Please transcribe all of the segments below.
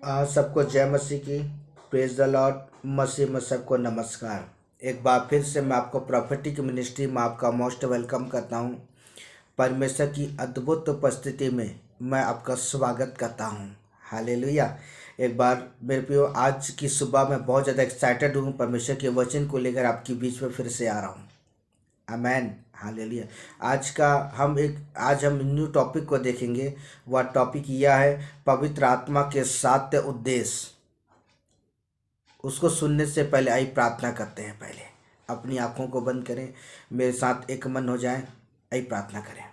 सबको जय मसीह की। Praise the Lord. मसीह में सबको नमस्कार। एक बार फिर से मैं आपको प्रॉफिटिक मिनिस्ट्री में आपका मोस्ट वेलकम करता हूं। परमेश्वर की अद्भुत उपस्थिति में मैं आपका स्वागत करता हूं। हालेलुया। एक बार मेरे प्रियो, आज की सुबह मैं बहुत ज़्यादा एक्साइटेड हूं। परमेश्वर के वचन को लेकर आपके बीच में फिर से आ रहा हूं। आमेन। हालेलुया। आज हम न्यू टॉपिक को देखेंगे। वह टॉपिक यह है पवित्र आत्मा के 7 उद्देश्य। उसको सुनने से पहले आइए प्रार्थना करते हैं। पहले अपनी आंखों को बंद करें, मेरे साथ एक मन हो जाएं। आइए प्रार्थना करें।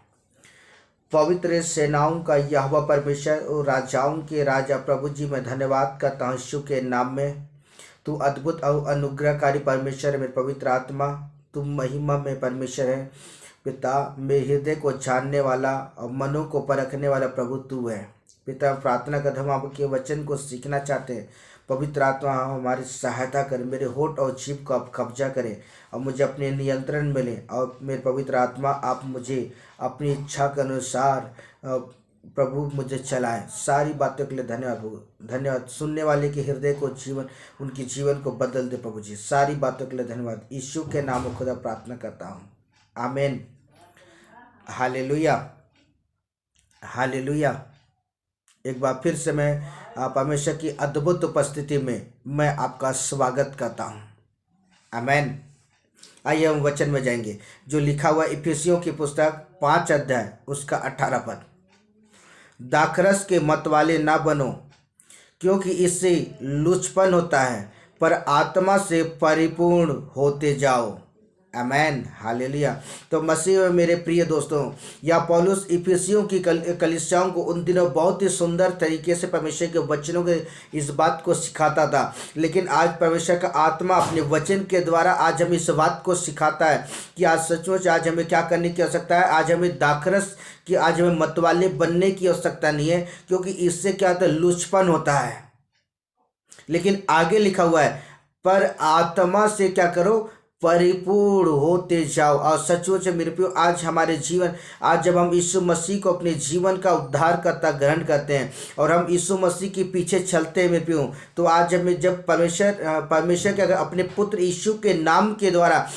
पवित्र सेनाओं का यहोवा परमेश्वर और राजाओं के राजा प्रभु जी, मैं धन्यवाद करता हूँ यीशु के नाम में। तू अद्भुत और अनुग्रहकारी परमेश्वर है। मेरे पवित्र आत्मा, तुम महिमा में परमेश्वर है। पिता, मेरे हृदय को जानने वाला और मनों को परखने वाला प्रभु तू है। पिता, प्रार्थना कर, हम आपके वचन को सीखना चाहते हैं। पवित्र आत्मा हमारी सहायता कर, मेरे होठ और जीभ को आप कब्जा करें और मुझे अपने नियंत्रण में लें। और मेरे पवित्र आत्मा, आप मुझे अपनी इच्छा के अनुसार प्रभु मुझे चलाएं। सारी बातों के लिए धन्यवाद प्रभु, धन्यवाद। सुनने वाले के हृदय को उनके जीवन को बदल दे प्रभु जी। सारी बातों के लिए धन्यवाद। यीशु के नाम में खुदा प्रार्थना करता हूँ, आमीन। Hallelujah, hallelujah. एक बार फिर से मैं परमेश्वर की अद्भुत उपस्थिति में मैं आपका स्वागत करता हूँ, आमीन। आइए हम वचन में जाएंगे जो लिखा हुआ इफिसियों की पुस्तक 5 अध्याय उसका 18 पद। दाखरस के मत वाले ना बनो, क्योंकि इससे लुचपन होता है, पर आत्मा से परिपूर्ण होते जाओ, आमेन। हालेलुया। तो मसीह में मेरे प्रिय दोस्तों, या पौलुस इफिसियों की कलीसियाओं को उन दिनों बहुत ही सुंदर तरीके से परमेश्वर के वचनों के इस बात को सिखाता था। लेकिन आज परमेश्वर का आत्मा अपने वचन के द्वारा आज हमें इस बात को सिखाता है कि आज सचमुच आज हमें क्या करने की आवश्यकता है। आज हमें दाखरस कि आज हमें मतवाले बनने की आवश्यकता नहीं है, क्योंकि इससे क्या होता है, लुचपन होता है। लेकिन आगे लिखा हुआ है, पर आत्मा से क्या करो, परिपूर्ण होते जाओ। और सचमुच मेरे प्रियो, आज हमारे जीवन, आज जब हम यीशु मसीह को अपने जीवन का उद्धारकर्ता ग्रहण करते हैं और हम यीशु मसीह के पीछे चलते हैं मेरे प्रियो, तो आज हमें जब परमेश्वर के अगर अपने पुत्र यीशु के नाम के द्वारा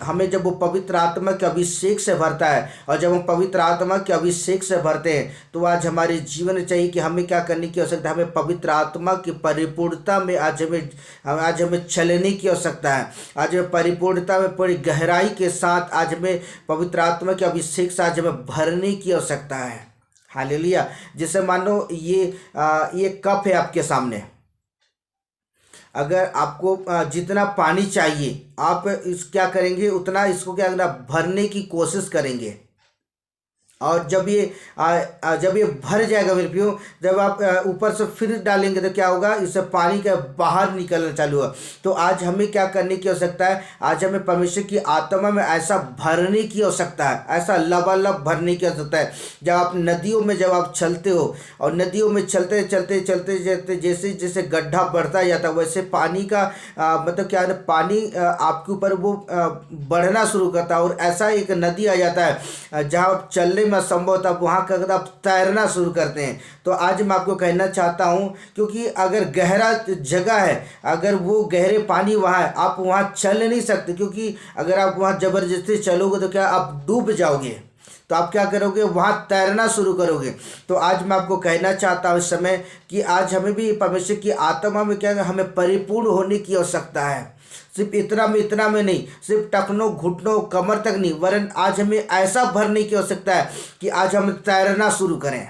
हमें जब वो पवित्र आत्मा के अभिषेक से भरता है, और जब हम पवित्र आत्मा के अभिषेक से भरते हैं, तो आज हमारे जीवन में चाहिए कि हमें क्या करने की आवश्यकता है, हमें पवित्र आत्मा की परिपूर्णता में आज हमें चलने की आवश्यकता है। आज परिपूर्णता में पूरी गहराई के साथ आज हमें पवित्र आत्मा के अभिषेक से आज हमें भरने की आवश्यकता है। हालेलुया। जैसे मानो ये कप है आपके सामने, अगर आपको जितना पानी चाहिए आप क्या करेंगे, उतना इसको क्या करना, भरने की कोशिश करेंगे। और जब ये भर जाएगा मेरे प्रियो, जब आप ऊपर से फिर डालेंगे तो क्या होगा, इससे पानी का बाहर निकलना चालू हुआ। तो आज हमें क्या करने की आवश्यकता है, आज हमें परमेश्वर की आत्मा में ऐसा भरने की आवश्यकता है, ऐसा लबालब भरने की आवश्यकता है। जब आप नदियों में जब आप चलते हो और नदियों में चलते चलते चलते चलते जैसे जैसे गड्ढा बढ़ता जाता है, वैसे पानी का मतलब क्या है, पानी आपके ऊपर वो बढ़ना शुरू करता है। और ऐसा एक नदी आ जाता है जहाँ आप चलने में असंभव था, वहाँ का अगर आप तैरना शुरू करते हैं। तो आज मैं आपको कहना चाहता हूँ, क्योंकि अगर गहरा जगह है, अगर वो गहरे पानी वहाँ है, आप वहाँ चल नहीं सकते, क्योंकि अगर आप वहाँ ज़बरदस्ती चलोगे तो क्या आप डूब जाओगे। तो आप क्या करोगे, वहाँ तैरना शुरू करोगे। तो आज मैं आपको कहना चाहता हूँ इस समय कि आज हमें भी परमेश्वर की आत्मा में क्या, हमें परिपूर्ण होने की आवश्यकता है। सिर्फ इतना में नहीं, सिर्फ टखनों घुटनों कमर तक नहीं, वरन आज हमें ऐसा भरने की आवश्यकता है कि आज हम तैरना शुरू करें।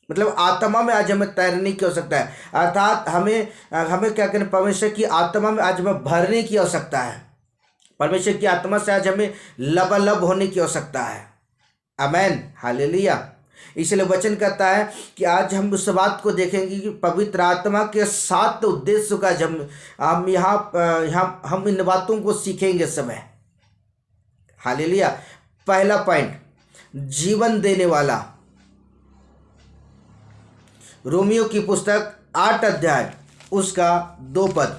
मतलब आत्मा में आज हमें तैरने की आवश्यकता है, अर्थात हमें क्या करें, परमेश्वर की आत्मा में आज हमें भरने की आवश्यकता है। परमेश्वर की आत्मा से आज हमें लबालब होने की आवश्यकता है, आमेन। हालेलुया। इसलिए वचन कहता है कि आज हम उस बात को देखेंगे कि पवित्र आत्मा के 7 उद्देश्यों का हम हम इन बातों को सीखेंगे समय। हालेलुया। पहला पॉइंट, जीवन देने वाला। रोमियो की पुस्तक 8 अध्याय उसका 2 पद।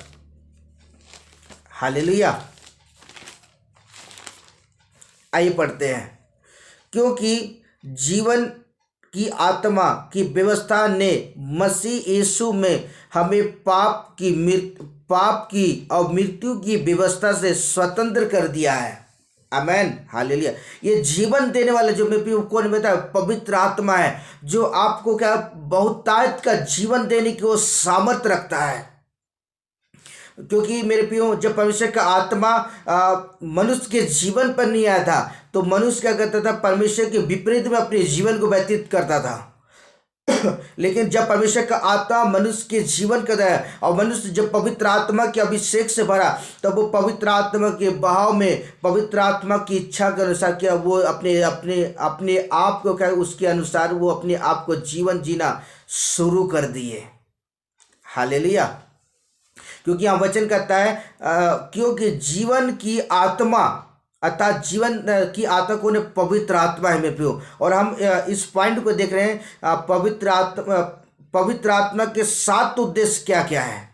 हालेलुया। आइए पढ़ते हैं। क्योंकि जीवन की आत्मा की व्यवस्था ने मसीह यीशु में हमें पाप की और मृत्यु की व्यवस्था से स्वतंत्र कर दिया है। आमेन, हालेलुया। ये जीवन देने वाला जो मेरे प्रियो कौन बता, पवित्र आत्मा है, जो आपको क्या बहुतायत का जीवन देने की वो सामर्थ्य रखता है। क्योंकि मेरे प्रियो जब परमेश्वर का आत्मा मनुष्य के जीवन पर नहीं आया था तो मनुष्य क्या करता था, परमेश्वर के विपरीत में अपने जीवन को व्यतीत करता था। लेकिन जब परमेश्वर का आत्मा मनुष्य के जीवन का है और मनुष्य जब पवित्र आत्मा के अभिषेक से भरा तब वो पवित्र आत्मा के बहाव में पवित्र आत्मा की इच्छा के अनुसार क्या वो अपने अपने अपने आप को क्या उसके अनुसार वो अपने आप को जीवन जीना शुरू कर दिए। हालेलुया। क्योंकि यहाँ वचन कहता है क्योंकि जीवन की आत्मा अर्थात जीवन की आत्मा को ने पवित्र आत्मा है मेरे प्रियो। और हम इस पॉइंट को देख रहे हैं पवित्र आत्मा के 7 उद्देश्य क्या क्या है।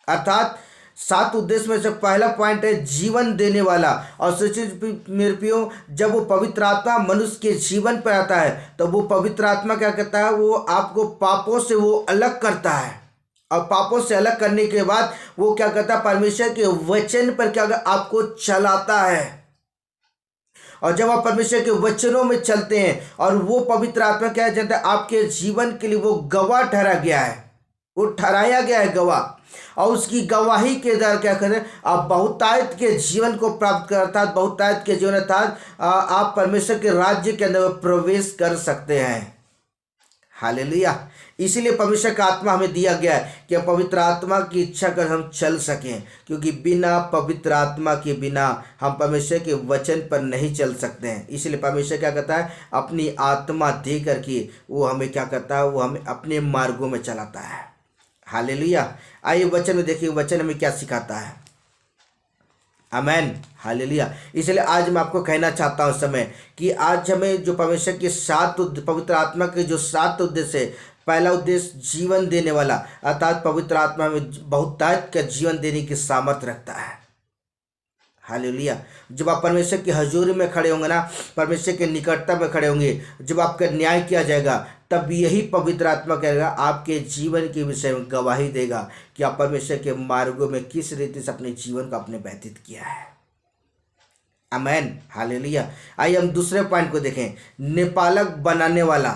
अर्थात 7 उद्देश्य में से पहला पॉइंट है जीवन देने वाला। और सोचिए मेरे प्रियो जब वो पवित्र आत्मा मनुष्य के जीवन पर आता है तो वो पवित्र आत्मा क्या करता है, वो आपको पापों से वो अलग करता है। और पापों से अलग करने के बाद वो क्या करता है, परमेश्वर के वचन पर क्या आपको चलाता है। और जब आप परमेश्वर के वचनों में चलते हैं और वो पवित्र आत्मा क्या है जानते हैं, आपके जीवन के लिए वो गवाह ठहरा गया है, वो ठहराया गया है गवाह। और उसकी गवाही के द्वारा क्या करें, आप बहुतायत के जीवन को प्राप्त कर अर्थात बहुतायत के जीवन अर्थात आप परमेश्वर के राज्य के अंदर प्रवेश कर सकते हैं। हालेलुया। इसीलिए परमेश्वर का आत्मा हमें दिया गया है कि पवित्र आत्मा की इच्छा कर हम चल सकें, क्योंकि बिना पवित्र आत्मा के बिना हम परमेश्वर के वचन पर नहीं चल सकते हैं। इसलिए परमेश्वर क्या करता है, अपनी आत्मा दे करके वो हमें क्या करता है, वो हमें अपने मार्गों में चलाता है। हालेलुया। आइए वचन में देखिए वचन हमें क्या सिखाता है। आमेन, हालेलुया। इसलिए आज मैं आपको कहना चाहता हूँ समय कि आज हमें जो परमेश्वर के 7 पवित्र आत्मा के जो 7 उद्देश्य है, पहला उद्देश्य जीवन देने वाला अर्थात पवित्र आत्मा में बहुतायत का जीवन देने की सामर्थ्य रखता है। हालेलुया। जब आप परमेश्वर की हजूरी में खड़े होंगे ना, परमेश्वर के निकटता में खड़े होंगे, जब आपका न्याय किया जाएगा तब यही पवित्र आत्मा कहेगा, आपके जीवन के विषय में गवाही देगा कि आप परमेश्वर के मार्गों में किस रीति से अपने जीवन को आपने व्यतीत किया है। आमेन, हालेलुया। आइए हम दूसरे पॉइंट को देखें, नेपालक बनाने वाला।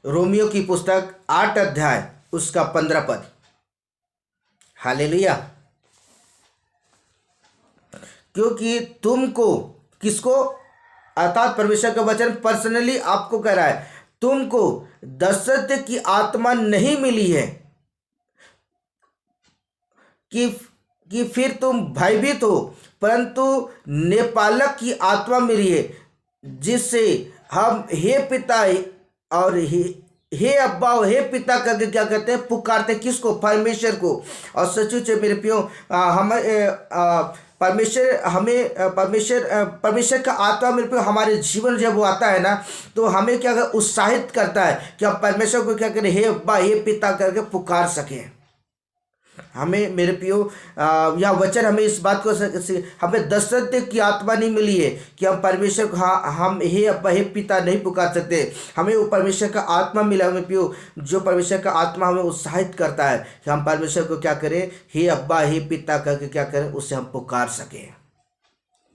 रोमियो की पुस्तक 8 अध्याय उसका 15 पद। हालेलुया। क्योंकि तुमको किसको अर्थात परमेश्वर का वचन पर्सनली आपको कह रहा है, तुमको दशरथ की आत्मा नहीं मिली है कि फिर तुम भयभीत हो, परंतु नेपालक की आत्मा मिली है, जिससे हम हे पिता और हे अब्बा हे पिता करके क्या कहते हैं, पुकारते हैं। किसको? परमेश्वर को। और सचमुच मेरे प्रियो परमेश्वर का आत्मा मेरे प्रियो हमारे जीवन जब वो आता है ना तो हमें क्या उत्साहित करता है कि हम परमेश्वर को क्या करें, हे अब्बा हे पिता करके पुकार सकें। हमें मेरे प्रियो यह वचन हमें इस बात को हमें दशरथ की आत्मा नहीं मिली है कि हम परमेश्वर को हम हे अब्बा हे पिता नहीं पुकार सकते। हमें वो परमेश्वर का आत्मा मिला हमें प्रियो, जो परमेश्वर का आत्मा हमें उत्साहित करता है कि हम परमेश्वर को क्या करें, हे अब्बा हे पिता करके क्या करें, उससे हम पुकार सकें।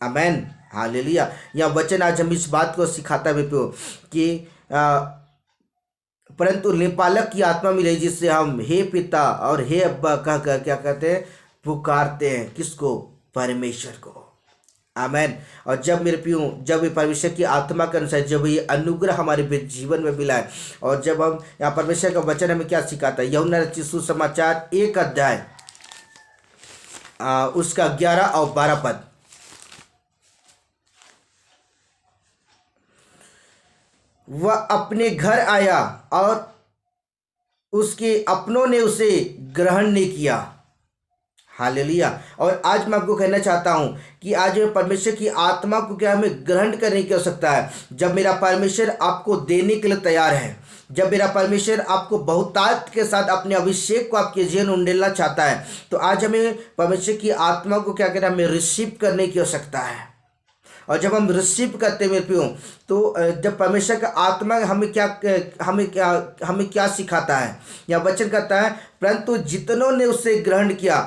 आमेन, हालेलुया। यह वचन आज हम इस बात को सिखाता है प्रियो कि परंतु नेपालक की आत्मा मिले, जिससे हम हे पिता और हे अब्बा कहकर क्या कहते हैं, पुकारते हैं। किसको? परमेश्वर को। आमेन। और जब मेरे प्रियो जब ये परमेश्वर की आत्मा के अनुसार जब ये अनुग्रह हमारे जीवन में मिला है और जब हम यहाँ परमेश्वर का वचन हमें क्या सिखाता है, यूहन्ना रचित सुसमाचार 1 अध्याय उसका 11 और 12 पद। वह अपने घर आया और उसके अपनों ने उसे ग्रहण नहीं किया। हालेलुया। और आज मैं आपको कहना चाहता हूं कि आज में परमेश्वर की आत्मा को क्या हमें ग्रहण करने की आवश्यकता है। जब मेरा परमेश्वर आपको देने के लिए तैयार है, जब मेरा परमेश्वर आपको बहुतायत के साथ अपने अभिषेक को आपके जीवन में उंडेलना चाहता है, तो आज हमें परमेश्वर की आत्मा को क्या करना, हमें रिसीव करने की आवश्यकता है। और जब हम रिसीव करते हैं मेरे प्रियो, तो जब परमेश्वर का आत्मा हमें क्या सिखाता है, या वचन कहता है, परंतु जितनों ने उससे ग्रहण किया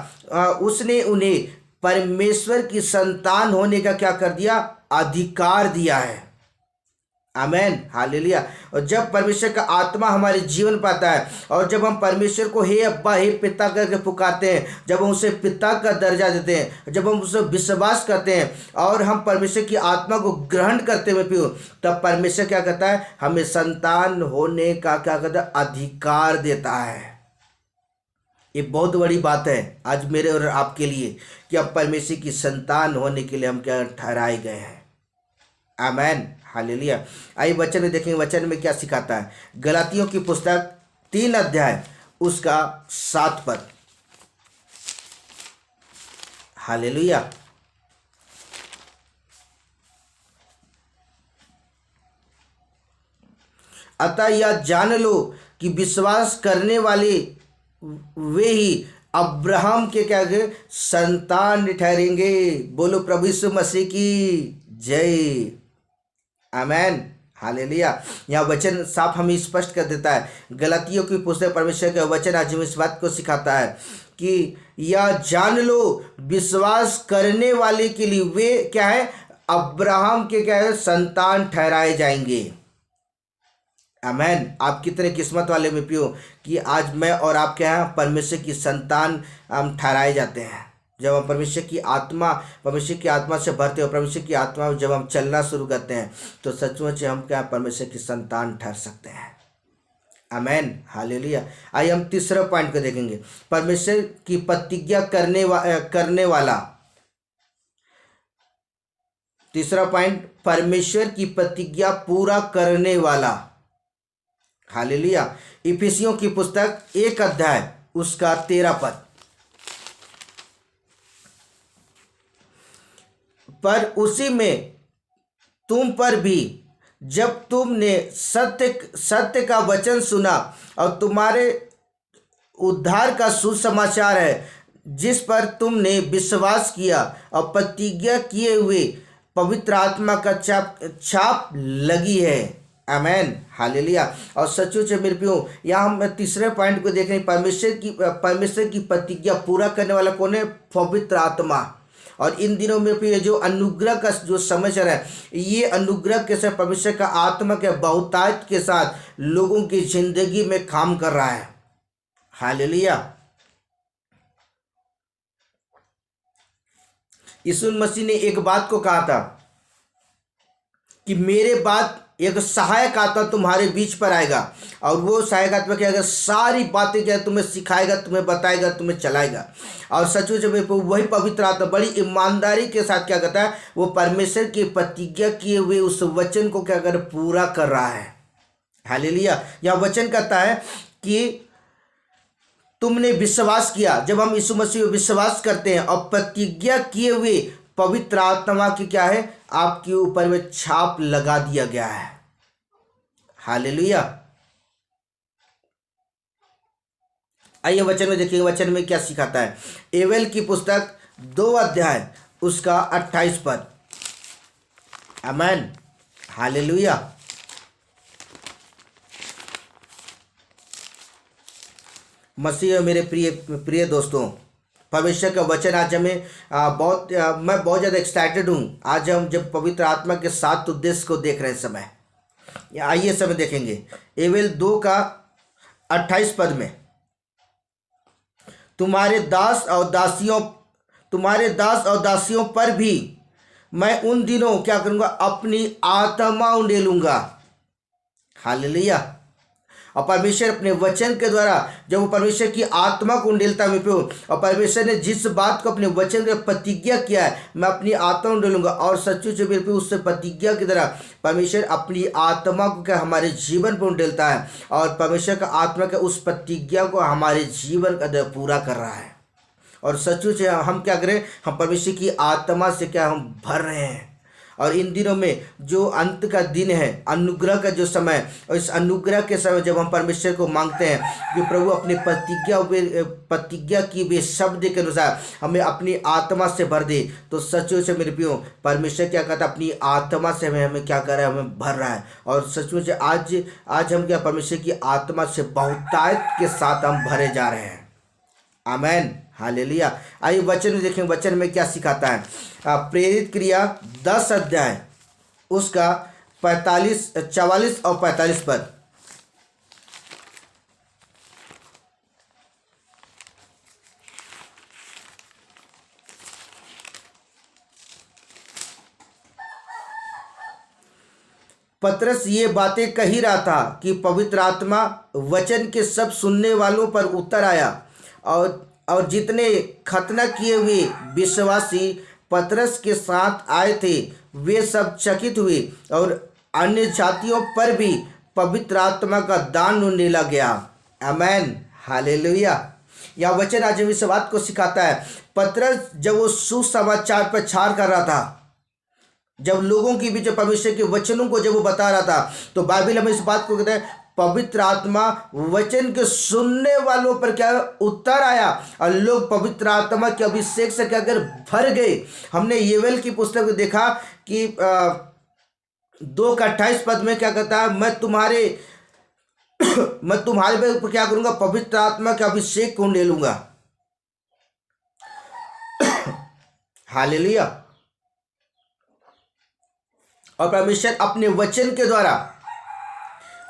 उसने उन्हें परमेश्वर की संतान होने का क्या कर दिया, अधिकार दिया है। आमेन, हालेलुया। और जब परमेश्वर का आत्मा हमारे जीवन पर आता है और जब हम परमेश्वर को हे अब्बा हे पिता करके पुकारते हैं, जब हम उसे पिता का दर्जा देते हैं, जब हम उसे विश्वास करते हैं और हम परमेश्वर की आत्मा को ग्रहण करते हुए पियो, तब परमेश्वर क्या कहता है, हमें संतान होने का क्या कहता है, अधिकार देता है। ये बहुत बड़ी बात है आज मेरे और आपके लिए कि अब परमेश्वर की संतान होने के लिए हम क्या ठहराए गए हैं। आमेन, हालेलुया। आइए वचन में देखेंगे, वचन में क्या सिखाता है। गलातियों की पुस्तक 3 अध्याय उसका 7 पद। हालेलुया। अतः यह जान लो कि विश्वास करने वाले वे ही अब्राहम के क्या गए, संतान ठहरेंगे। बोलो प्रभु यीशु मसीह की जय। आमेन, हालेलुया। यहाँ वचन साफ हमें स्पष्ट कर देता है। गलातियों की पुस्तक परमेश्वर का वचन आज हमें इस बात को सिखाता है कि यह जान लो विश्वास करने वाले के लिए वे क्या है, अब्राहम के क्या है, संतान ठहराए जाएंगे। आमेन। आप कितने किस्मत वाले में पियो कि आज मैं और आप क्या है, परमेश्वर की संतान हम ठहराए जाते हैं। जब हम परमेश्वर की आत्मा से भरते हो, परमेश्वर की आत्मा जब हम चलना शुरू करते हैं, तो सचमुच हम क्या परमेश्वर की संतान ठहर सकते हैं। आमेन, हालेलुया। आइए हम तीसरा पॉइंट को देखेंगे, परमेश्वर की प्रतिज्ञा करने वाला। तीसरा पॉइंट, परमेश्वर की प्रतिज्ञा पूरा करने वाला। हालेलुया। इफिसियों की पुस्तक 1 अध्याय उसका 13 पद। पर उसी में तुम पर भी जब तुमने सत्य का वचन सुना और तुम्हारे उद्धार का सुसमाचार है, जिस पर तुमने विश्वास किया और प्रतिज्ञा किए हुए पवित्र आत्मा का छाप लगी है। आमेन, हालेलुया। और सचमुच मेरे प्रियो, यहाँ हम तीसरे पॉइंट को देख रहे हैं, परमेश्वर की प्रतिज्ञा पूरा करने वाला कौन है, पवित्र आत्मा। और इन दिनों में भी जो अनुग्रह का जो समय चल रहा है, ये अनुग्रह के साथ परमेश्वर का आत्मा के बहुतायत के साथ लोगों की जिंदगी में काम कर रहा है। हालेलुया। यीशु मसीह ने एक बात को कहा था कि मेरे बाद एक सहायक आत्मा तुम्हारे बीच पर आएगा और वो सहायक आत्मा क्या, सारी बातें क्या तुम्हें सिखाएगा, तुम्हें बताएगा, तुम्हें चलाएगा। और सचमुच में वही पवित्र आत्मा बड़ी ईमानदारी के साथ क्या करता है, वो परमेश्वर की प्रतिज्ञा किए हुए उस वचन को क्या कर पूरा कर रहा है। हालेलुया। यह वचन कहता है कि तुमने विश्वास किया। जब हम यीशु मसीह विश्वास करते हैं और प्रतिज्ञा किए हुए पवित्र आत्मा की क्या है, आपके ऊपर में छाप लगा दिया गया है। हालेलुया। आइए वचन में देखिए, वचन में क्या सिखाता है। एवेल की पुस्तक 2 अध्याय उसका 28 पद। आमेन, हालेलुया। मसीह मेरे प्रिय दोस्तों, परमेश्वर का वचन आज हमें मैं बहुत ज़्यादा एक्साइटेड हूँ। आज हम जब पवित्र आत्मा के 7 उद्देश्य को देख रहे हैं समय, आइए समय देखेंगे। एवेल 2 का 28 पद में, तुम्हारे दास और दासियों पर भी मैं उन दिनों क्या करूँगा, अपनी आत्मा उंडेलूँगा। हालेलुया। और परमेश्वर अपने वचन के द्वारा जब वो परमेश्वर की आत्मा को उंडेलता है और परमेश्वर ने जिस बात को अपने वचन के प्रतिज्ञा किया है, मैं अपनी आत्मा उंडेलूंगा, और सचमुच मेरे पे उससे प्रतिज्ञा की तरह परमेश्वर अपनी आत्मा को क्या हमारे जीवन पर उंडेलता है और परमेश्वर का आत्मा के उस प्रतिज्ञा को हमारे जीवन का पूरा कर रहा है। और सचमुच हम क्या करें, हम परमेश्वर की आत्मा से क्या हम भर रहे हैं। और इन दिनों में जो अंत का दिन है, अनुग्रह का जो समय, और इस अनुग्रह के समय जब हम परमेश्वर को मांगते हैं कि प्रभु अपनी प्रतिज्ञा की वे शब्द के अनुसार हमें अपनी आत्मा से भर दे, तो सचमुच से मेरे प्रियो परमेश्वर क्या कहता है, अपनी आत्मा से हमें क्या कर रहा है, हमें भर रहा है। और सचमुच आज हम क्या परमेश्वर की आत्मा से बहुतायत के साथ हम भरे जा रहे हैं। आमेन, हालेलुया। आइए वचन में देखें, वचन में क्या सिखाता है। प्रेरित क्रिया 10 अध्याय उसका 44 और 45 पद। पतरस ये बातें कह ही रहा था कि पवित्र आत्मा वचन के सब सुनने वालों पर उतर आया, और जितने खतना किए हुए विश्वासी पतरस के साथ आए थे वे सब चकित हुए, और अन्य जातियों पर भी पवित्र आत्मा का दान उंडेला गया। आमेन, हालेलुया। यह वचन आज इस बात को सिखाता है। पतरस जब वो सुसमाचार प्रचार कर रहा था, जब लोगों के बीच परमेश्वर के वचनों को जब वो बता रहा था, तो बाइबल हमें इस बात को कहता है पवित्र आत्मा वचन के सुनने वालों पर क्या उतर आया, और लोग पवित्र आत्मा के अभिषेक से क्या कर भर गए। हमने योएल की पुस्तक में देखा कि 2:28 पद में क्या कहता है, मैं तुम्हारे पे क्या करूंगा, पवित्र आत्मा के अभिषेक को ले लूंगा। हालेलुया। और परमेश्वर अपने वचन के द्वारा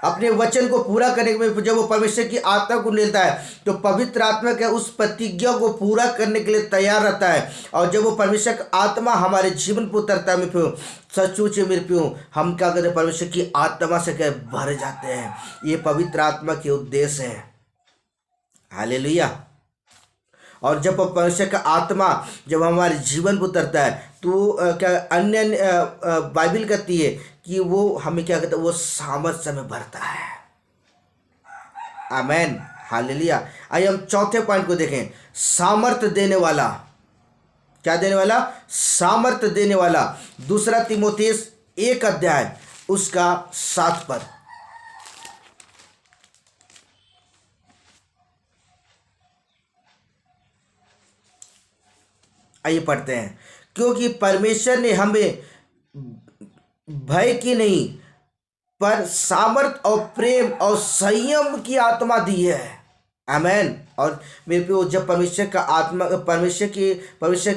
अपने वचन को पूरा करने में जब वो परमेश्वर की आत्मा को लेता है, तो पवित्र आत्मा के उस प्रतिज्ञा को पूरा करने के लिए तैयार रहता है। और जब वो परमेश्वर का आत्मा हमारे जीवन पर उतरता है, मेरे प्रियो सचमुच मेरे प्रियो हम क्या करते हैं, परमेश्वर की आत्मा से क्या भर जाते हैं। ये पवित्र आत्मा के उद्देश्य है। हालेलुया। और जब परमेश्वर का आत्मा जब हमारे जीवन पर उतरता है, तो क्या अन्य बाइबल कहती है कि वो हमें क्या कहता है, वो सामर्थ्य में भरता है। आमेन, हालेलुया। आइए हम चौथे पॉइंट को देखें, सामर्थ्य देने वाला। क्या देने वाला? सामर्थ्य देने वाला। 2 तीमुथियुस 1 अध्याय उसका 7 पद। आइए पढ़ते हैं। क्योंकि परमेश्वर ने हमें भय की नहीं पर सामर्थ और प्रेम और संयम की आत्मा दी है। आमेन। और मेरे प्रियो जब परमेश्वर का आत्मा परमेश्वर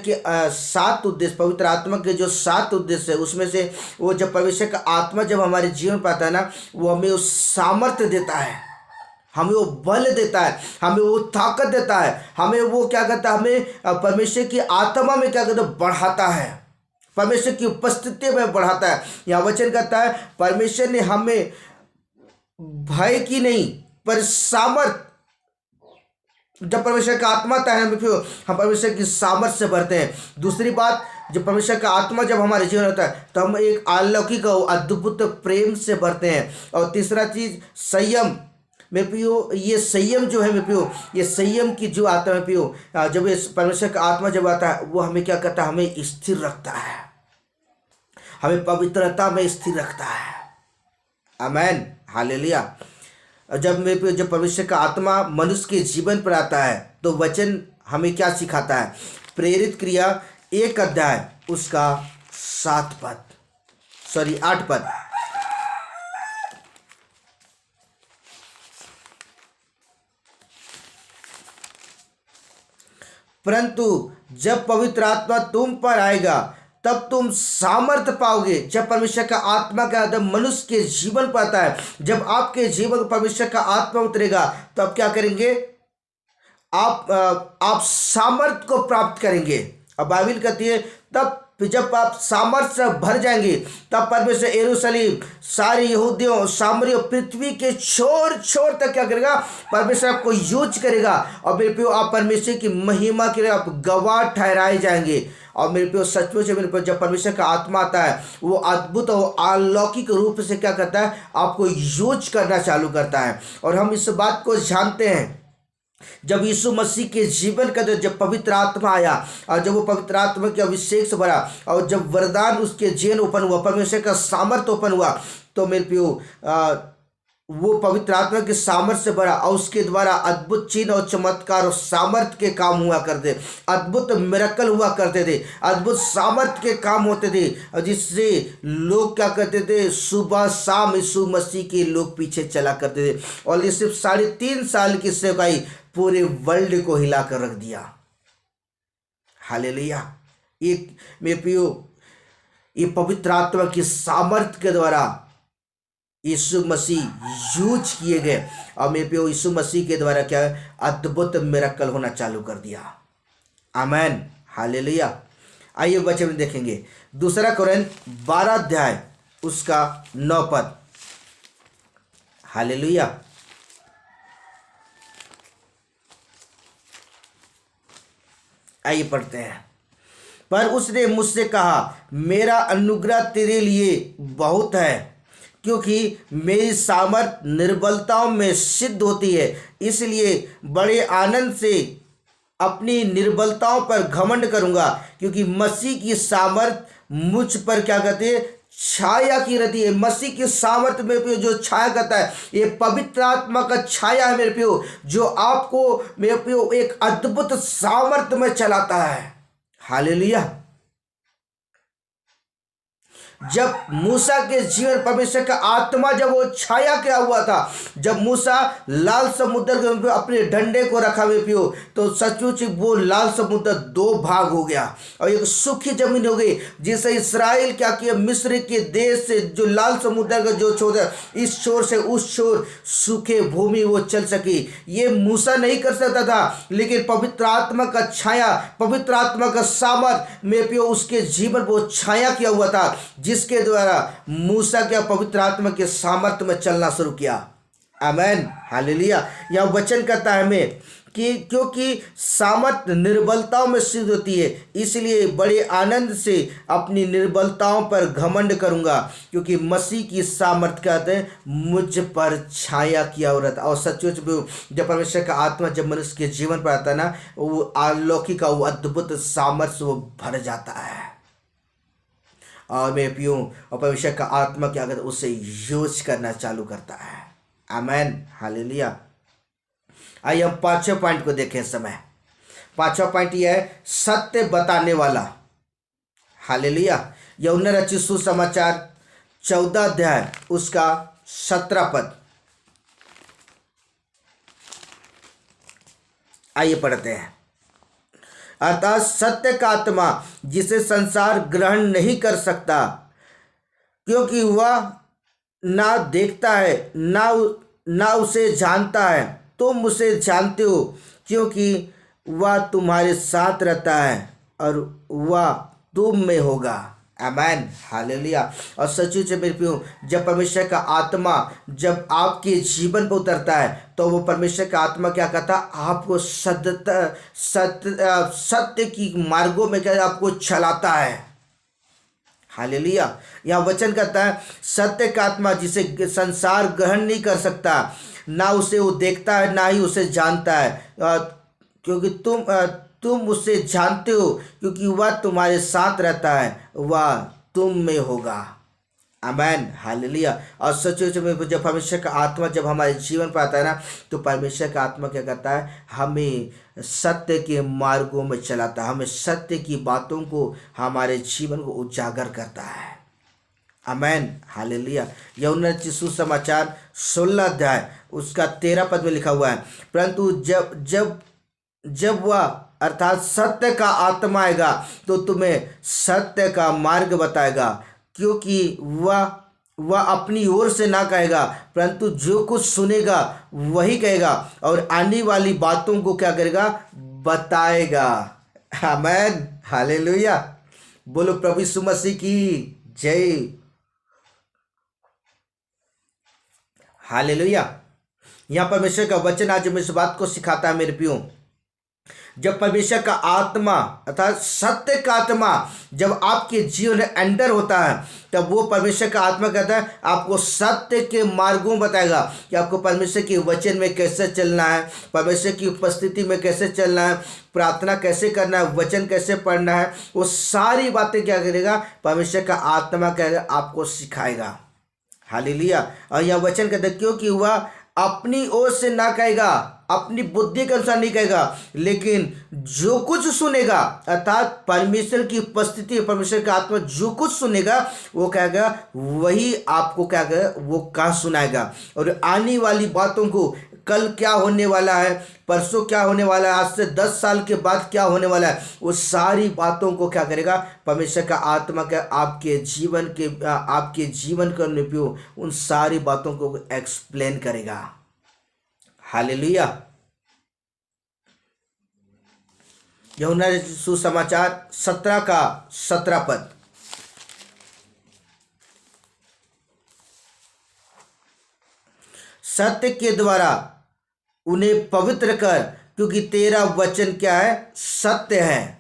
के 7 उद्देश्य, पवित्र आत्मा के जो 7 उद्देश्य है, उसमें से वो जब परमेश्वर का आत्मा जब हमारे जीवन पर आता है ना, वो हमें उस सामर्थ्य देता है, हमें वो बल देता है, हमें वो ताकत देता है, हमें वो क्या कहता है, हमें परमेश्वर की आत्मा में क्या कहता है, बढ़ाता है, परमेश्वर की उपस्थिति में बढ़ाता है। यह वचन कहता है परमेश्वर ने हमें भय की नहीं पर सामर्थ, जब परमेश्वर का आत्मा आता है हम परमेश्वर की सामर्थ से भरते हैं। दूसरी बात, जब परमेश्वर का आत्मा जब हमारे जीवन होता है तो हम एक अलौकिक अद्भुत प्रेम से भरते हैं। और तीसरा चीज संयम। मेरे प्रियो ये संयम जो है मेरे प्रियो, ये संयम की जो आता है प्रियो, जब ये परमेश्वर का आत्मा जब आता है वो हमें क्या करता है, हमें स्थिर रखता है, हमें पवित्रता में स्थिर रखता है। आमेन, हालेलुया। जब मेरे प्रियो जब परमेश्वर का आत्मा मनुष्य के जीवन पर आता है तो वचन हमें क्या सिखाता है। प्रेरित क्रिया 1 अध्याय उसका 8 पद। परंतु जब पवित्र आत्मा तुम पर आएगा तब तुम सामर्थ्य पाओगे। जब परमेश्वर का आत्मा का आदम मनुष्य के जीवन पर आता है, जब आपके जीवन में परमेश्वर का आत्मा उतरेगा तो आप क्या करेंगे, आप सामर्थ्य को प्राप्त करेंगे। अब बाइबल कहती है तब जब आप सामर्थ्य से भर जाएंगे तब परमेश्वर यरूशलेम, सारे यहूदियों, सामरियों, पृथ्वी के छोर छोर तक क्या करेगा, परमेश्वर आपको यूज करेगा। और मेरे प्रियो आप परमेश्वर की महिमा के लिए आप गवाह ठहराए जाएंगे। और मेरे प्रियो सचमुच मेरे प्रियो जब परमेश्वर का आत्मा आता है वो अद्भुत और अलौकिक रूप से क्या करता है, आपको यूज करना चालू करता है। और हम इस बात को जानते हैं जब यीशु मसीह के जीवन का जब पवित्र आत्मा आया और जब वो पवित्र आत्मा के अभिषेक से भरा और जब वरदान उसके जीवन ओपन हुआ, परमेश्वर का सामर्थ्य ओपन हुआ, तो मेरे प्रियो वो पवित्र आत्मा के सामर्थ्य से भरा और उसके द्वारा अद्भुत चिन्ह और चमत्कार और सामर्थ्य के काम हुआ करते, अद्भुत मिरेकल हुआ करते थे, अद्भुत सामर्थ्य के काम होते थे, और जिससे लोग क्या करते थे, सुबह शाम यीशु मसीह के लोग पीछे चला करते थे। और ये सिर्फ 3.5 साल की सेवकाई पूरे वर्ल्ड को हिला कर रख दिया। हालेलुया। एक मेरे प्रियो, ये पवित्र आत्मा की सामर्थ्य के द्वारा यीशु मसीह यूज किए गए और मेरे प्रियो यीशु मसीह के द्वारा क्या अद्भुत मिरेकल होना चालू कर दिया। आमेन, हालेलुया। आइए वचन में देखेंगे 2 कोरिन्थ 12 अध्याय उसका 9 पद। हालेलुया। आइए पढ़ते हैं। पर उसने मुझसे कहा, मेरा अनुग्रह तेरे लिए बहुत है, क्योंकि मेरी सामर्थ निर्बलताओं में सिद्ध होती है। इसलिए बड़े आनंद से अपनी निर्बलताओं पर घमंड करूंगा, क्योंकि मसीह की सामर्थ मुझ पर क्या कहते हैं, छाया की रहती है। मसीह की सामर्थ मेरे प्रियो जो छाया करता है, ये पवित्र आत्मा का छाया है मेरे प्रियो, जो आपको मेरे प्रियो एक अद्भुत सामर्थ में चलाता है। हालेलुया। जब मूसा के जीवन परमेश्वर का आत्मा जब वो छाया क्या हुआ था, जब मूसा लाल समुद्र के अपने डंडे को रखा हुए पियो, तो सचमुच वो लाल समुद्र 2 भाग हो गया और एक सूखी जमीन हो गई, जिससे इसराइल क्या किया, मिस्र के देश से जो लाल समुद्र का जो छोर है, इस छोर से उस छोर सूखे भूमि वो चल सकी। ये मूसा नहीं कर सकता था, लेकिन पवित्र आत्मा का छाया, पवित्र आत्मा का सामर्थ में पियो उसके जीवन वो छाया किया हुआ था, जिसके द्वारा मूसा क्या पवित्र आत्मा के सामर्थ्य में चलना शुरू किया। आमेन, हालेलुया। यह वचन कहता है हमें कि क्योंकि सामर्थ निर्बलताओं में सिद्ध होती है, इसलिए बड़े आनंद से अपनी निर्बलताओं पर घमंड करूंगा, क्योंकि मसीह की सामर्थ कहते हैं मुझ पर छाया किया हो रहता। और सचमुच जब परमेश्वर का आत्मा जब मनुष्य के जीवन पर आता है ना, वो अलौकिक वो अद्भुत सामर्थ्य वो भर जाता है और मैं पीऊँ और परमेश्वर का आत्मा क्या करता है, उसे यूज करना चालू करता है। आमेन, हालेलुया। आइए हम 5वें पॉइंट को देखें इस समय। 5वां पॉइंट यह है सत्य बताने वाला। हालेलुया। यूहन्ना रचित सुसमाचार 14 अध्याय उसका 17 पद। आइए पढ़ते हैं। अर्थात सत्य का आत्मा जिसे संसार ग्रहण नहीं कर सकता, क्योंकि वह ना देखता है ना उसे जानता है। तुम उसे जानते हो, क्योंकि वह तुम्हारे साथ रहता है और वह तुम में होगा। आमेन, हालेलुया। और सचमुच मेरे प्रियो, जब परमेश्वर का आत्मा जब आपके जीवन पर उतरता है, तो वो परमेश्वर का आत्मा क्या करता है, आपको सत्य की मार्गों में क्या आपको चलाता है। हालेलुया। यह वचन कहता है सत्य का आत्मा जिसे संसार ग्रहण नहीं कर सकता, ना उसे वो देखता है ना ही उसे जानता है, क्योंकि तुम उसे जानते हो, क्योंकि वह तुम्हारे साथ रहता है, वह तुम में होगा। आमेन, हालेलुया। और सचमुच में जब परमेश्वर का आत्मा जब हमारे जीवन पर आता है ना, तो परमेश्वर का आत्मा क्या करता है, हमें सत्य के मार्गों में चलाता है, हमें सत्य की बातों को हमारे जीवन को उजागर करता है। आमेन, हालेलुया। यूहन्ना रचित सुसमाचार 16 अध्याय उसका 13 पद में लिखा हुआ है, परंतु जब वह अर्थात सत्य का आत्मा आएगा तो तुम्हें सत्य का मार्ग बताएगा, क्योंकि वह अपनी ओर से ना कहेगा, परंतु जो कुछ सुनेगा वही कहेगा और आने वाली बातों को क्या करेगा, बताएगा। आमेन, हालेलुया। बोलो प्रभु यीशु मसीह की जय। हालेलुया। यहाँ परमेश्वर का वचन आज हमें इस बात को सिखाता है मेरे प्रियो, जब परमेश्वर का आत्मा अर्थात सत्य का आत्मा जब आपके जीवन में एंटर होता है, तब वो परमेश्वर का आत्मा कहता है आपको सत्य के मार्गों बताएगा कि आपको परमेश्वर के वचन में कैसे चलना है, परमेश्वर की उपस्थिति में कैसे चलना है, प्रार्थना कैसे करना है, वचन कैसे पढ़ना है। वो सारी बातें क्या करेगा, परमेश्वर का आत्मा कहेगा आपको सिखाएगा। हालेलुया। और यह वचन कहते क्योंकि वह अपनी ओर से ना कहेगा, अपनी बुद्धि के अनुसार नहीं कहेगा, लेकिन जो कुछ सुनेगा अर्थात परमेश्वर की उपस्थिति, परमेश्वर का आत्मा जो कुछ सुनेगा वो कहेगा वही आपको क्या कहेगा, वो कहा सुनाएगा। और आने वाली बातों को, कल क्या होने वाला है, परसों क्या होने वाला है, आज से 10 साल के बाद क्या होने वाला है, वो सारी बातों को क्या करेगा, परमेश्वर का आत्मा का आपके जीवन करने पे उन सारी बातों को एक्सप्लेन करेगा। हालेलुया। यूहन्ना सुसमाचार 17 का 17 पद। सत्य के द्वारा उन्हें पवित्र कर, क्योंकि तेरा वचन क्या है, सत्य है।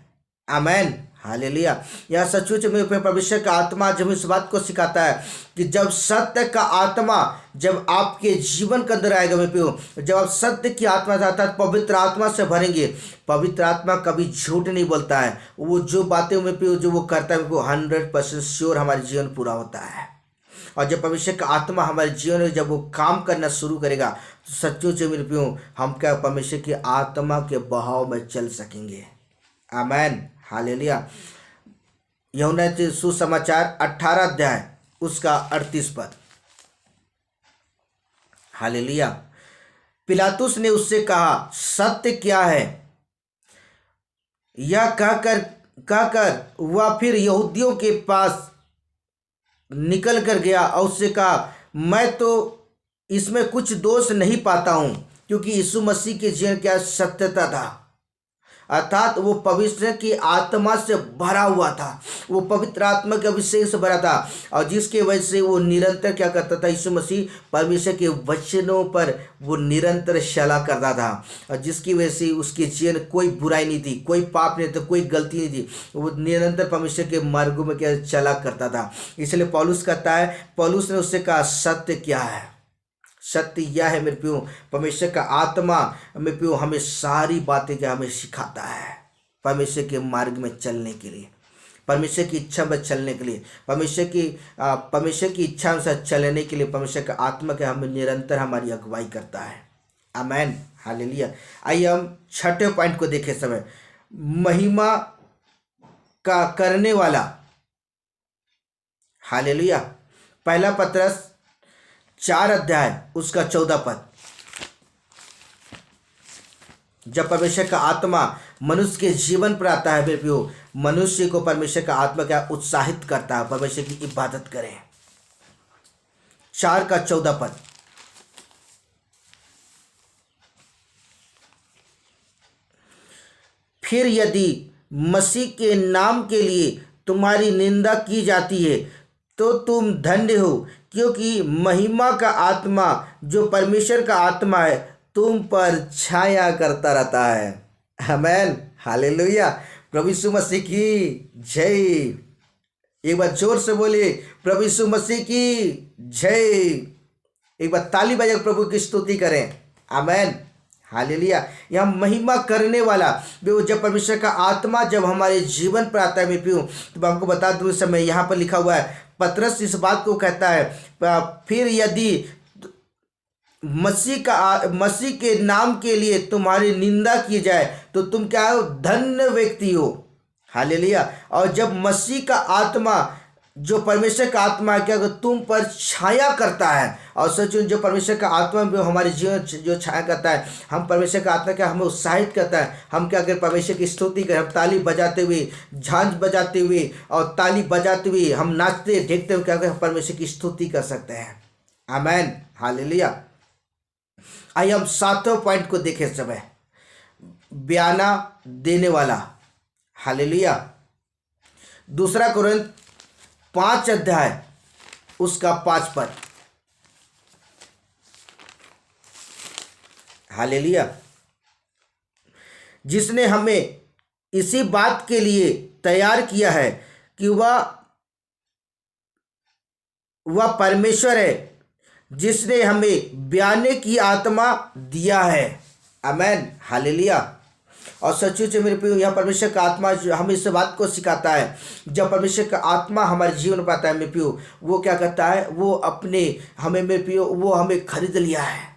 आमेन। हालेलुया। यह सचमुच में परमेश्वर का आत्मा जब इस बात को सिखाता है कि जब सत्य का आत्मा जब आपके जीवन के अंदर आएगा, मैं पियो, जब आप सत्य की आत्मा अर्थात पवित्र आत्मा से भरेंगे, पवित्र आत्मा कभी झूठ नहीं बोलता है। वो जो बातें में पियो जो वो करता है वो 100% श्योर हमारे जीवन पूरा होता है। और जब परमेश्वर का आत्मा हमारे जीवन में जब वो काम करना शुरू करेगा तो सच्चों से मेरे पियो हम क्या परमेश्वर की आत्मा के बहाव में चल सकेंगे। आमेन। हालेलुया। यूहन्ना सुसमाचार 18 अध्याय उसका 38 पद। हालेलुया। पिलातुस ने उससे कहा सत्य क्या है। यह कहकर वह फिर यहूदियों के पास निकल कर गया और उससे कहा मैं तो इसमें कुछ दोष नहीं पाता हूं, क्योंकि यीशु मसीह के जीवन क्या सत्यता था, अर्थात वो पवित्र की आत्मा से भरा हुआ था, वो पवित्र आत्मा के अभिषेक से भरा था, और जिसके वजह से वो निरंतर क्या करता था, यीशु मसीह परमेश्वर के वचनों पर वो निरंतर चला करता था, और जिसकी वजह से उसके जीवन कोई बुराई नहीं थी, कोई पाप नहीं था, कोई गलती नहीं थी, वो निरंतर परमेश्वर के मार्गों में क्या चला करता था। इसलिए पौलुस कहता है, पौलुस ने उससे कहा सत्य क्या है। सत्य यह है मेरे प्यो, परमेश्वर का आत्मा मेरे प्यो हमें सारी बातें क्या हमें सिखाता है, परमेश्वर के मार्ग में चलने के लिए, परमेश्वर की इच्छा में चलने के लिए, परमेश्वर की इच्छा अनुसार चलने के लिए परमेश्वर का आत्मा के हमें निरंतर हमारी अगुवाई करता है। आमेन। हालेलुया। आइए हम छठे पॉइंट को देखें समय, महिमा का करने वाला। हालेलुया। पहला पत्रस 4 अध्याय उसका 14 पद। जब परमेश्वर का आत्मा मनुष्य के जीवन पर आता है बेपियो, मनुष्य को परमेश्वर का आत्मा क्या उत्साहित करता है परमेश्वर की इबादत करें। 4 का 14 पद। फिर यदि मसीह के नाम के लिए तुम्हारी निंदा की जाती है तो तुम धन्य हो, क्योंकि महिमा का आत्मा जो परमेश्वर का आत्मा है तुम पर छाया करता रहता है। आमेन। हालेलुया। प्रभु यीशु मसीह की जय। एक बार जोर से बोलिए प्रभु यीशु मसीह की जय। एक बार ताली बजाकर प्रभु की स्तुति करें। आमेन। हालेलुया। यहाँ महिमा करने वाला वो जब परमेश्वर का आत्मा जब हमारे जीवन पर आता है मैं पीऊँ, तो आपको बता दूँ इस समय यहाँ पर लिखा हुआ है, पतरस इस बात को कहता है, फिर यदि मसीह के नाम के लिए तुम्हारी निंदा की जाए तो तुम क्या हो, धन्य व्यक्ति हो। हालेलुया। और जब मसीह का आत्मा जो परमेश्वर का आत्मा है क्या तुम पर छाया करता है, और सच जो परमेश्वर का आत्मा जो हमारे जीवन जो छाया करता है, हम परमेश्वर का आत्मा क्या हमें उत्साहित करता है, हम क्या अगर परमेश्वर की स्तुति करें, हम ताली बजाते हुए, झांझ बजाते हुए और ताली बजाते हुए हम नाचते देखते हुए क्या हम परमेश्वर की स्तुति कर सकते हैं। आमेन। हालेलुया। आइए हम 7वें पॉइंट को देखें समय, बयाना देने वाला। हालेलुया। 2 कोरिन्थ 5 अध्याय उसका 5 पद। हालेलुया। जिसने हमें इसी बात के लिए तैयार किया है कि वह परमेश्वर है, जिसने हमें बयाने की आत्मा दिया है। आमेन, हालेलुया। और सचमुच मेरे प्रियो, यह परमेश्वर का आत्मा जो हमें इस बात को सिखाता है, जब परमेश्वर का आत्मा हमारे जीवन में आता है मेरे प्रियो, वो क्या करता है, वो अपने हमें मेरे प्रियो, वो हमें खरीद लिया है।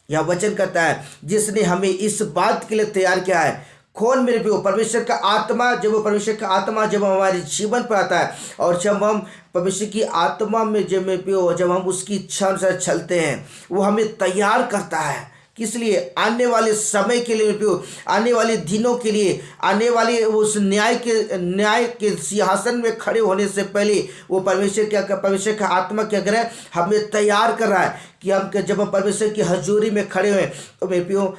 यह वचन कहता है जिसने हमें इस बात के लिए तैयार किया है। कौन मेरे प्रियो? परमेश्वर का आत्मा। जब वो परमेश्वर का आत्मा जब हमारे जीवन पर आता है और जब हम परमेश्वर की आत्मा में जब मेरे प्रियो, जब हम उसकी इच्छा अनुसार चलते हैं, वो हमें तैयार करता है। किस लिए? आने वाले समय के लिए, आने वाले दिनों के लिए, आने वाले उस न्याय के सिंहासन में खड़े होने से पहले वो परमेश्वर का आत्मा क्या कर रहा है? हमें तैयार कर रहा है कि हम जब हम परमेश्वर की हजूरी में खड़े हुए तो मेरे प्रियो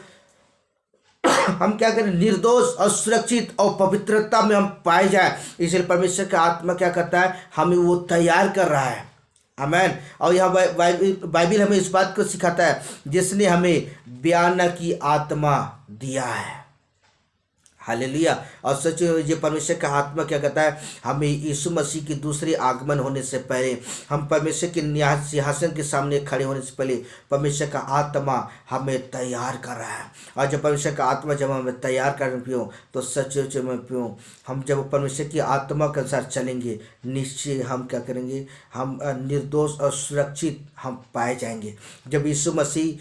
हम क्या करें? निर्दोष और सुरक्षित और पवित्रता में हम पाए जाए। इसलिए परमेश्वर का आत्मा क्या करता है? हमें वो तैयार कर रहा है। आमेन। और यह बाइबिल हमें इस बात को सिखाता है, जिसने हमें बयान की आत्मा दिया है। हालेलुया। और सच ये परमेश्वर का आत्मा क्या कहता है? हमें यीशु मसीह की दूसरी आगमन होने से पहले, हम परमेश्वर के न्याय सिंहासन के सामने खड़े होने से पहले परमेश्वर का आत्मा हमें तैयार कर रहा है। और जब परमेश्वर का आत्मा जब हमें तैयार कर पियो तो सच में पियो, हम जब परमेश्वर की आत्मा के अनुसार चलेंगे, निश्चय हम क्या करेंगे? हम निर्दोष और सुरक्षित हम पाए जाएंगे। जब यीशु मसीह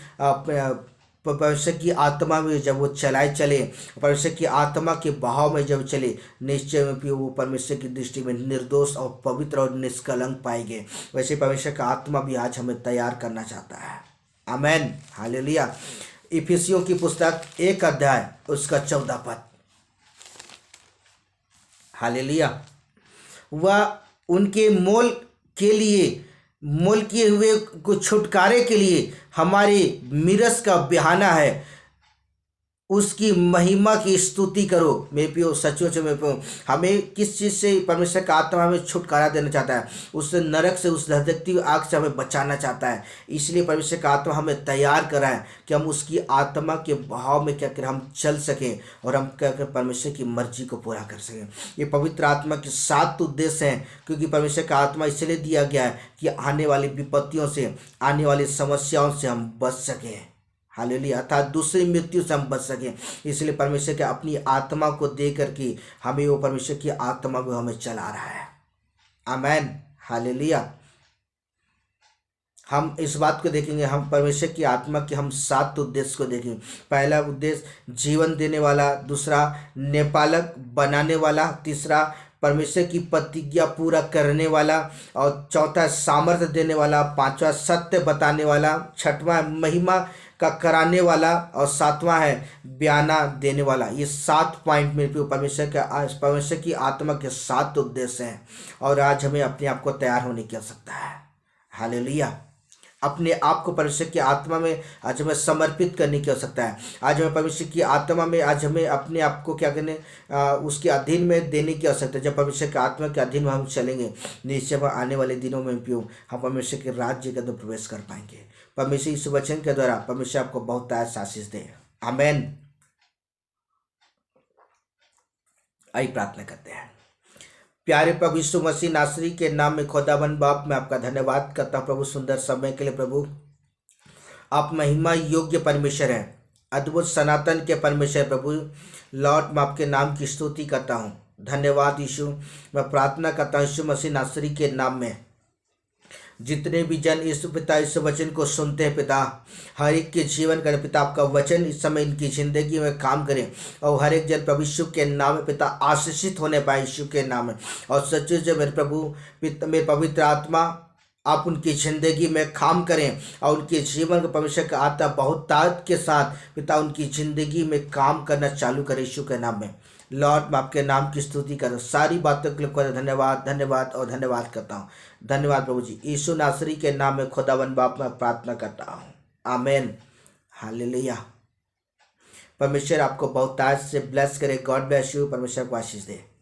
परमेश्वर की आत्मा में जब वो चले, परमेश्वर की आत्मा के बहाव में जब चले, निश्चय में भी वो परमेश्वर की दृष्टि में निर्दोष और पवित्र और निष्कलंक पाएंगे। वैसे परमेश्वर का आत्मा भी आज हमें तैयार करना चाहता है। आमेन, हालेलुया। इफिसियों की पुस्तक 1 अध्याय उसका 14 पद। हालेलुया। वह उनके मोल किए हुए को छुटकारे के लिए हमारे मिरस का बहाना है, उसकी महिमा की स्तुति करो। मेरे प्रियो, सचमुच में हमें किस चीज़ से परमेश्वर का आत्मा हमें छुटकारा देना चाहता है? उस नरक से, उस धधकती आग से हमें बचाना चाहता है। इसलिए परमेश्वर का आत्मा हमें तैयार करा है कि हम उसकी आत्मा के बहाव में क्या करें? हम चल सकें और हम क्या करें? परमेश्वर की मर्जी को पूरा कर सकें। ये पवित्र आत्मा के 7 उद्देश्य हैं, क्योंकि परमेश्वर का आत्मा इसलिए दिया गया है कि आने वाली विपत्तियों से, आने वाली समस्याओं से हम बच सकें। हालेलुया। अर्थात दूसरी मृत्यु से हम बच सकें। इसलिए परमेश्वर के अपनी आत्मा को दे करके हमें वो परमेश्वर की आत्मा को हमें चला रहा है। आमेन, हालेलुया। हम इस बात को देखेंगे, हम परमेश्वर की आत्मा के हम 7 उद्देश्य को देखेंगे। पहला उद्देश्य जीवन देने वाला, दूसरा नेपालक बनाने वाला, तीसरा परमेश्वर की प्रतिज्ञा पूरा करने वाला, और चौथा सामर्थ्य देने वाला, पांचवा सत्य बताने वाला, छठवां महिमा का कराने वाला, और सातवां है बयाना देने वाला। ये 7 पॉइंट मेरे पे परमेश्वर की आत्मा के 7 उद्देश्य हैं। और आज हमें अपने आप को तैयार होने की आवश्यकता है। हालेलुया। अपने आप को परमेश्वर की आत्मा में आज हमें समर्पित करने की आवश्यकता है। आज हमें परमेश्वर की आत्मा में आज हमें अपने आप को क्या करने, उसके अधीन में देने की आवश्यकता है। जब परमेश्वर की आत्मा के अधीन में हम चलेंगे, निश्चय आने वाले दिनों में भी हम परमेश्वर के राज्य के अंदर प्रवेश कर पाएंगे। परमेश्वर इस वचन के द्वारा परमेश्वर आपको बहुत आशीष दे। आमेन। आइए प्रार्थना करते हैं। प्यारे प्रभु यीशु मसीह नासरी के नाम में खुदावंद बाप, मैं आपका धन्यवाद करता हूँ प्रभु, सुंदर समय के लिए। प्रभु आप महिमा योग्य परमेश्वर हैं, अद्भुत सनातन के परमेश्वर। प्रभु लॉर्ड, मैं आपके नाम की स्तुति करता हूँ। धन्यवाद यीशु। मैं प्रार्थना करता हूँ यीशु मसीह नासरी के नाम में, जितने भी जन इस पिता इस वचन को सुनते हैं पिता, हर एक के जीवन का पिता आपका वचन इस समय इनकी ज़िंदगी में काम करें, और हर एक जन प्रभु यीशु के नाम में पिता आशीषित होने पाए यीशु के नाम में। और सच्चे से मेरे प्रभु मेरे पवित्र आत्मा आप उनकी ज़िंदगी में काम करें, और उनके जीवन का परमेश्वर का आत्मा बहुत ताकत के साथ पिता उनकी ज़िंदगी में काम करना चालू करें यीशु के नाम में। लॉर्ड, मैं आपके नाम की स्तुति करूँ, सारी बातों के लिए धन्यवाद धन्यवाद और धन्यवाद करता हूँ। धन्यवाद प्रभु जी, यीशु नासरी के नाम में खुदावंद बाप में प्रार्थना करता हूँ। आमेन, हालेलुया। परमेश्वर आपको बहुत आज से ब्लेस करे। God bless you. परमेश्वर को आशीष दे।